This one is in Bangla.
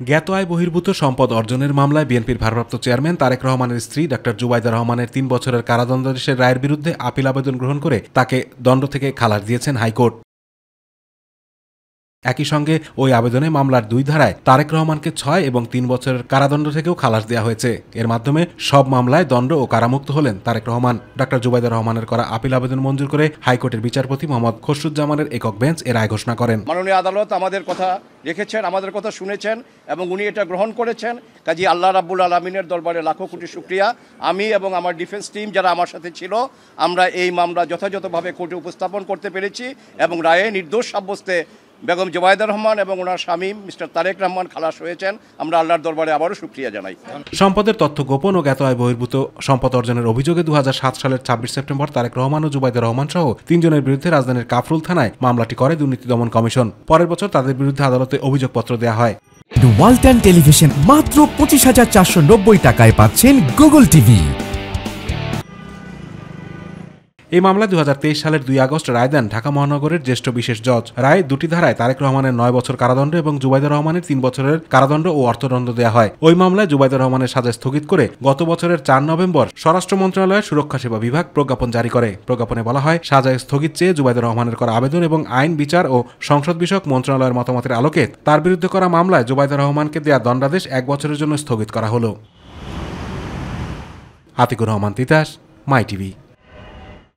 জ্ঞাত আয় বহির্ভূত সম্পদ অর্জনের মামলায় বিএনপির ভারপ্রাপ্ত চেয়ারম্যান তারেক রহমানের স্ত্রী ডক্টর জুবাইদা রহমানের 3 বছরের কারাদণ্ডাদেশের রায়ের বিরুদ্ধে আপিল আবেদন গ্রহণ করে তাকে দণ্ড থেকে খালাস দিয়েছেন হাইকোর্ট। একই সঙ্গে ওই আবেদনে মামলার 2 ধারায় তারেক রহমানকে 6 এবং 3 বছরের কারাদণ্ড থেকেও খালাস দেওয়া হয়েছে। এর মাধ্যমে সব মামলায় দণ্ড ও কারামুক্ত হলেন তারেক রহমান। ডক্টর জুবাইদা রহমানের করা আপিল আবেদন মঞ্জুর করে হাইকোর্টের বিচারপতি মোহাম্মদ খসরুজ্জামানের একক বেঞ্চ এর রায় ঘোষণা করেন। মাননীয় আদালত আমাদের কথা রেখেছেন, আমাদের কথা শুনেছেন এবং উনি এটা গ্রহণ করেছেন। কাজী আল্লাহ রাব্বুল আলামিনের দরবারে লাখো কোটি শুকরিয়া। আমি এবং আমার ডিফেন্স টিম যারা আমার সাথে ছিল, আমরা এই মামলা যথাযথভাবে কোর্টে উপস্থাপন করতে পেরেছি এবং রায়ে নির্দোষ সাব্যস্তে বেগম জুবাইদা রহমান এবং ওনার স্বামী মিস্টার তারেক রহমান খালাস হয়েছেন। আমরা আল্লাহর দরবারে আবারও শুকরিয়া জানাই। সম্পদের তথ্য গোপন ও জ্ঞাত আয় বহির্ভূত সম্পদ অর্জনের অভিযোগে 2007 সালের 26 সেপ্টেম্বর তারেক রহমান ও জুবাইদা রহমান সহ 3 জনের বিরুদ্ধে রাজধানীর কাফরুল থানায় মামলাটি করে দুর্নীতি দমন কমিশন। পরের বছর তাদের বিরুদ্ধে আদালতে অভিযোগপত্র দেওয়া হয়। ওয়ালটন টেলিভিশন মাত্র 25,490 টাকায় পাচ্ছেন গুগল টিভি। এই মামলা 2023 সালের 2 আগস্ট রায় দেন ঢাকা মহানগরের জ্যেষ্ঠ বিশেষ জজ। রায় 2টি ধারায় তারেক রহমানের 9 বছর কারাদণ্ড এবং জুবাইদা রহমানের 3 বছরের কারাদণ্ড ও অর্থদণ্ড দেওয়া হয়। ওই মামলায় জুবাইদা রহমানের সাজা স্থগিত করে গত বছরের 4 নভেম্বর স্বরাষ্ট্র মন্ত্রণালয়ের সুরক্ষা সেবা বিভাগ প্রজ্ঞাপন জারি করে। প্রজ্ঞাপনে বলা হয়, সাজা স্থগিত চেয়ে জুবাইদা রহমানের করা আবেদন এবং আইন, বিচার ও সংসদ বিষয়ক মন্ত্রণালয়ের মতামতের আলোকে তার বিরুদ্ধে করা মামলায় জুবাইদা রহমানকে দেয়া দণ্ডাদেশ 1 বছরের জন্য স্থগিত করা হলো। আতিকুর রহমান তিতাস, মাই টিভি।